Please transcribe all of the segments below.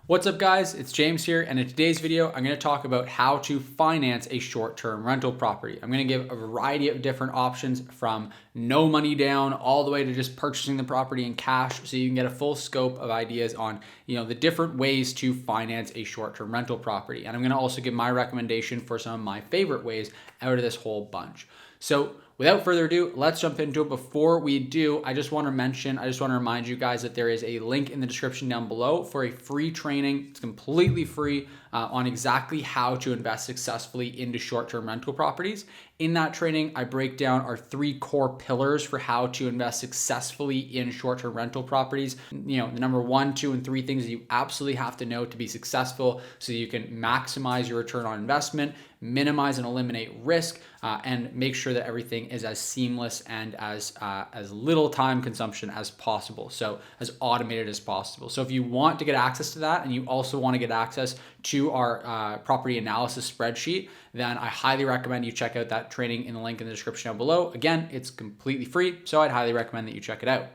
What's up guys, it's James here, and in today's video, I'm gonna talk about how to finance a short-term rental property. I'm gonna give a variety of different options from no money down all the way to just purchasing the property in cash so you can get a full scope of ideas on the different ways to finance a short-term rental property. And I'm gonna also give my recommendation for some of my favorite ways out of this whole bunch. So without further ado, let's jump into it. Before we do, I just want to remind you guys that there is a link in the description down below for a free training. It's completely free on exactly how to invest successfully into short-term rental properties. In that training, I break down our 3 core pillars for how to invest successfully in short-term rental properties. The number 1, 2, and 3 things that you absolutely have to know to be successful so you can maximize your return on investment, minimize and eliminate risk, and make sure that everything is as seamless and as little time consumption as possible. So as automated as possible. So if you want to get access to that and you also want to get access to our property analysis spreadsheet, then I highly recommend you check out that training in the link in the description down below. Again, it's completely free, so I'd highly recommend that you check it out.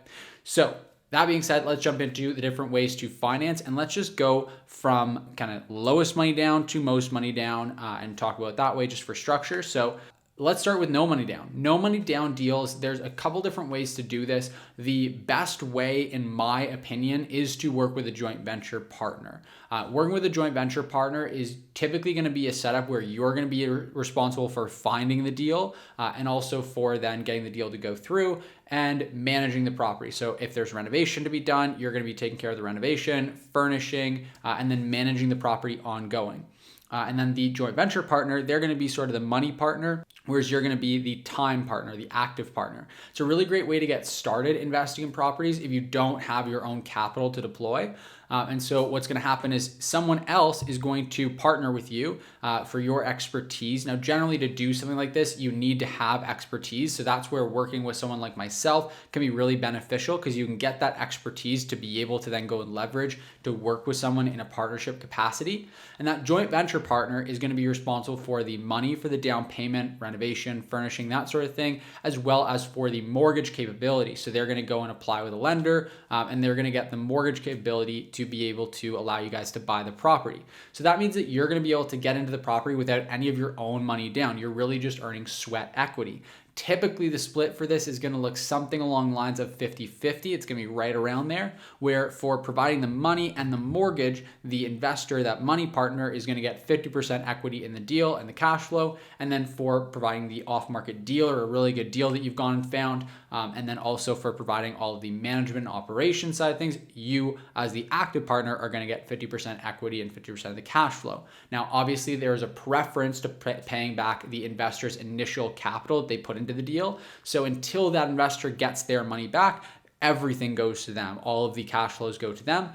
So that being said, let's jump into the different ways to finance, and let's just go from kind of lowest money down to most money down and talk about it that way just for structure. So let's start with no money down. No money down deals, there's a couple different ways to do this. The best way, in my opinion, is to work with a joint venture partner. Working with a joint venture partner is typically going to be a setup where you're going to be responsible for finding the deal and also for then getting the deal to go through and managing the property. So if there's renovation to be done, you're going to be taking care of the renovation, furnishing, and then managing the property ongoing. And then the joint venture partner, they're going to be sort of the money partner, whereas you're going to be the time partner, the active partner. It's a really great way to get started investing in properties if you don't have your own capital to deploy. And so what's going to happen is someone else is going to partner with you for your expertise. Now, generally to do something like this, you need to have expertise. So that's where working with someone like myself can be really beneficial because you can get that expertise to be able to then go and leverage to work with someone in a partnership capacity. And that joint venture partner is going to be responsible for the money for the down payment, renovation, furnishing, that sort of thing, as well as for the mortgage capability. So they're going to go and apply with a lender and they're going to get the mortgage capability to be able to allow you guys to buy the property. So that means that you're going to be able to get into the property without any of your own money down. You're really just earning sweat equity. Typically, the split for this is going to look something along the lines of 50-50. It's going to be right around there, where for providing the money and the mortgage, the investor, that money partner, is going to get 50% equity in the deal and the cash flow. And then for providing the off-market deal or a really good deal that you've gone and found, and then also for providing all of the management and operation side of things, you as the active partner are going to get 50% equity and 50% of the cash flow. Now, obviously, there is a preference to paying back the investor's initial capital that they put into the deal. So until that investor gets their money back, everything goes to them. All of the cash flows go to them.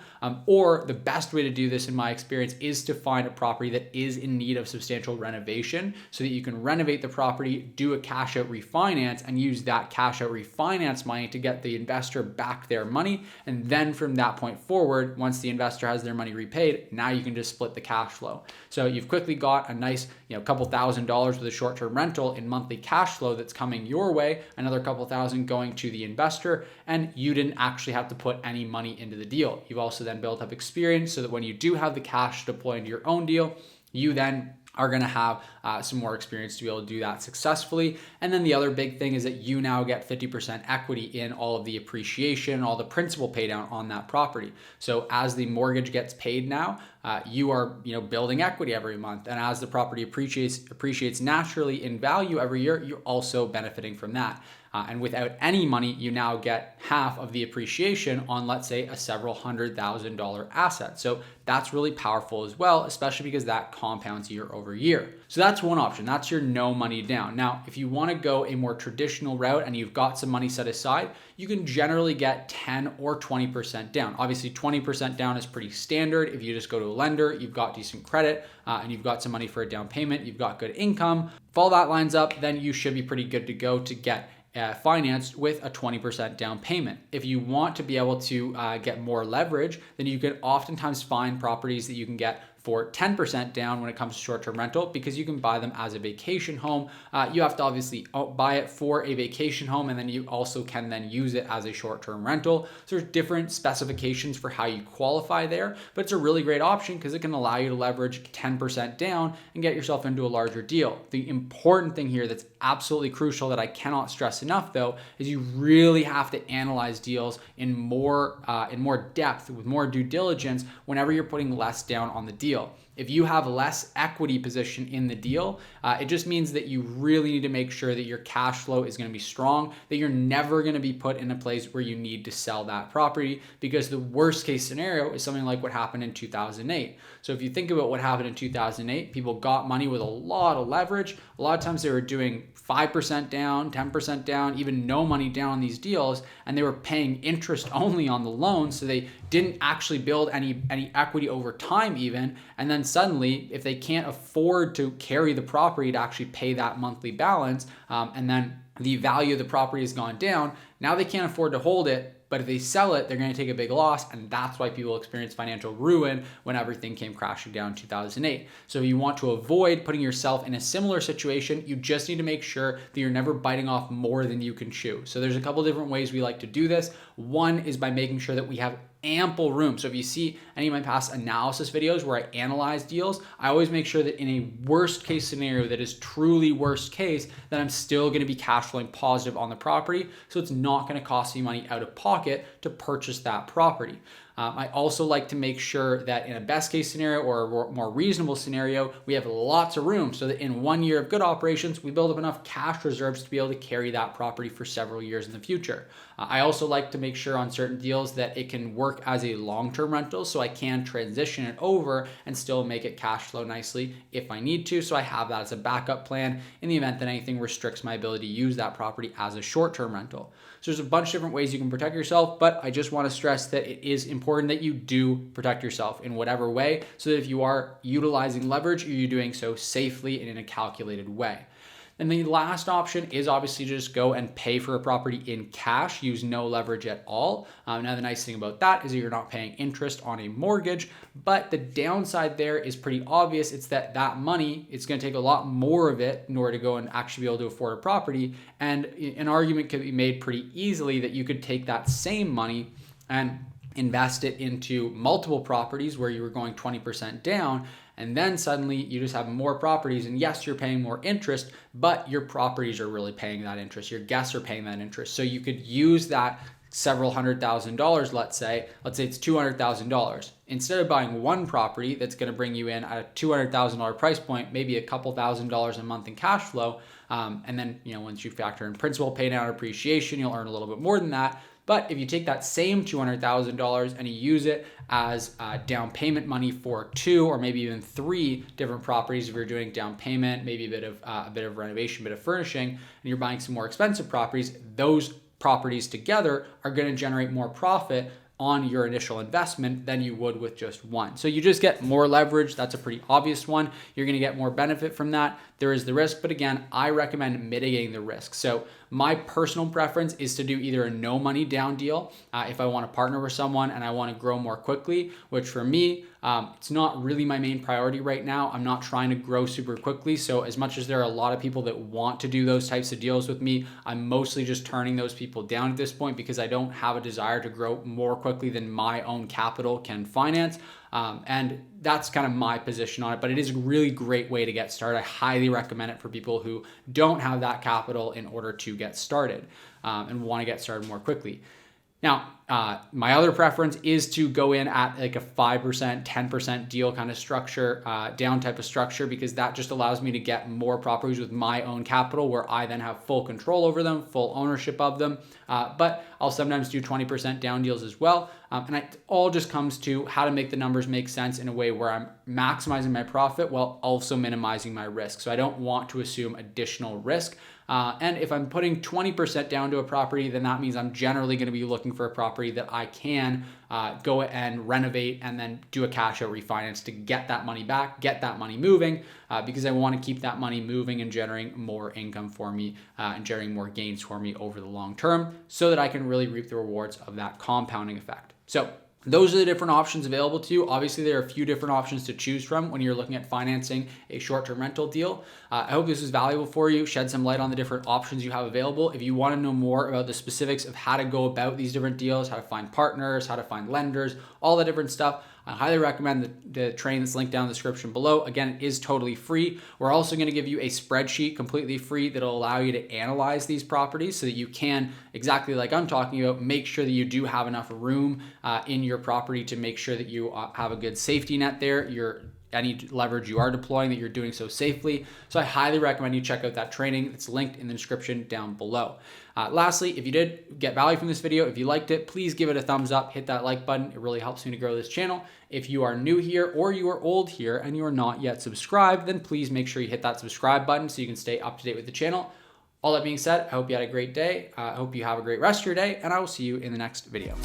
Or the best way to do this, in my experience, is to find a property that is in need of substantial renovation so that you can renovate the property, do a cash out refinance, and use that cash out refinance money to get the investor back their money. And then from that point forward, once the investor has their money repaid, now you can just split the cash flow. So you've quickly got a nice, couple $1,000s with a short-term rental in monthly cash flow that's coming your way, another couple thousand going to the investor, and you didn't actually have to put any money into the deal. You've also then built up experience so that when you do have the cash to deploy into your own deal, you then are going to have some more experience to be able to do that successfully. And then the other big thing is that you now get 50% equity in all of the appreciation, all the principal pay down on that property. So as the mortgage gets paid now, you are building equity every month. And as the property appreciates naturally in value every year, you're also benefiting from that. And without any money, you now get half of the appreciation on, let's say, a several $100,000 asset. So that's really powerful as well, especially because that compounds year over year. So that's one option. That's your no money down. Now, if you want to go a more traditional route and you've got some money set aside, you can generally get 10 or 20% down. Obviously, 20% down is pretty standard. If you just go to a lender, you've got decent credit, and you've got some money for a down payment, you've got good income. If all that lines up, then you should be pretty good to go to get financed with a 20% down payment. If you want to be able to get more leverage, then you can oftentimes find properties that you can get for 10% down when it comes to short-term rental, because you can buy them as a vacation home. You have to obviously buy it for a vacation home, and then you also can then use it as a short-term rental. So there's different specifications for how you qualify there, but it's a really great option because it can allow you to leverage 10% down and get yourself into a larger deal. The important thing here that's absolutely crucial that I cannot stress enough though is you really have to analyze deals in more depth with more due diligence whenever you're putting less down on the deal. If you have less equity position in the deal, it just means that you really need to make sure that your cash flow is going to be strong, that you're never going to be put in a place where you need to sell that property, because the worst case scenario is something like what happened in 2008. So if you think about what happened in 2008, people got money with a lot of leverage. A lot of times they were doing 5% down, 10% down, even no money down on these deals, and they were paying interest only on the loan, so they didn't actually build any equity over time even. And then suddenly, if they can't afford to carry the property to actually pay that monthly balance, and then the value of the property has gone down, now they can't afford to hold it. But if they sell it, they're going to take a big loss, and that's why people experience financial ruin when everything came crashing down in 2008. So if you want to avoid putting yourself in a similar situation, you just need to make sure that you're never biting off more than you can chew. So there's a couple different ways we like to do this. One is by making sure that we have ample room. So if you see any of my past analysis videos where I analyze deals, I always make sure that in a worst case scenario that is truly worst case, that I'm still going to be cash flowing positive on the property. So it's not going to cost me money out of pocket to purchase that property. I also like to make sure that in a best case scenario or a more reasonable scenario, we have lots of room so that in 1 year of good operations, we build up enough cash reserves to be able to carry that property for several years in the future. I also like to make sure on certain deals that it can work as a long-term rental, so I can transition it over and still make it cash flow nicely if I need to. So I have that as a backup plan in the event that anything restricts my ability to use that property as a short-term rental. So there's a bunch of different ways you can protect yourself, but I just want to stress that it is important that you do protect yourself in whatever way, so that if you are utilizing leverage, you're doing so safely and in a calculated way. And the last option is obviously just go and pay for a property in cash, use no leverage at all. Now the nice thing about that is that you're not paying interest on a mortgage, but the downside there is pretty obvious. It's that money, it's going to take a lot more of it in order to go and actually be able to afford a property. And an argument could be made pretty easily that you could take that same money and invest it into multiple properties where you were going 20% down, and then suddenly you just have more properties, and yes, you're paying more interest, but your properties are really paying that interest. Your guests are paying that interest. So you could use that several $100,000, let's say it's $200,000. Instead of buying one property that's going to bring you in at a $200,000 price point, maybe a couple $1,000s a month in cash flow, and then once you factor in principal, pay down, appreciation, you'll earn a little bit more than that. But if you take that same $200,000 and you use it as down payment money for 2 or maybe even 3 different properties, if you're doing down payment, maybe a bit of renovation, a bit of furnishing, and you're buying some more expensive properties, those properties together are going to generate more profit on your initial investment than you would with just one. So you just get more leverage. That's a pretty obvious one. You're going to get more benefit from that. There is the risk, but again, I recommend mitigating the risk. So my personal preference is to do either a no money down deal if I want to partner with someone and I want to grow more quickly, which for me, it's not really my main priority right now. I'm not trying to grow super quickly. So as much as there are a lot of people that want to do those types of deals with me, I'm mostly just turning those people down at this point because I don't have a desire to grow more quickly than my own capital can finance. And that's kind of my position on it, but it is a really great way to get started. I highly recommend it for people who don't have that capital in order to get started and want to get started more quickly. Now, my other preference is to go in at like a 5%, 10% deal kind of structure, down type of structure, because that just allows me to get more properties with my own capital where I then have full control over them, full ownership of them. But I'll sometimes do 20% down deals as well. And it all just comes to how to make the numbers make sense in a way where I'm maximizing my profit while also minimizing my risk. So I don't want to assume additional risk. And if I'm putting 20% down to a property, then that means I'm generally going to be looking for a property that I can go and renovate and then do a cash out refinance to get that money back, get that money moving, because I want to keep that money moving and generating more income for me and generating more gains for me over the long term so that I can really reap the rewards of that compounding effect. So Those are the different options available to you. Obviously, there are a few different options to choose from when you're looking at financing a short-term rental deal. I hope this was valuable for you, shed some light on the different options you have available. If you want to know more about the specifics of how to go about these different deals, how to find partners, how to find lenders, all the different stuff, I highly recommend the training that's linked down in the description below. Again, it is totally free. We're also going to give you a spreadsheet completely free that'll allow you to analyze these properties so that you can, exactly like I'm talking about, make sure that you do have enough room in your property to make sure that you have a good safety net there. Any leverage you are deploying, that you're doing so safely. So I highly recommend you check out that training. It's linked in the description down below. Lastly, if you did get value from this video, if you liked it, please give it a thumbs up, hit that like button. It really helps me to grow this channel. If you are new here or you are old here and you are not yet subscribed, then please make sure you hit that subscribe button so you can stay up to date with the channel. All that being said, I hope you had a great day. I hope you have a great rest of your day, and I will see you in the next video.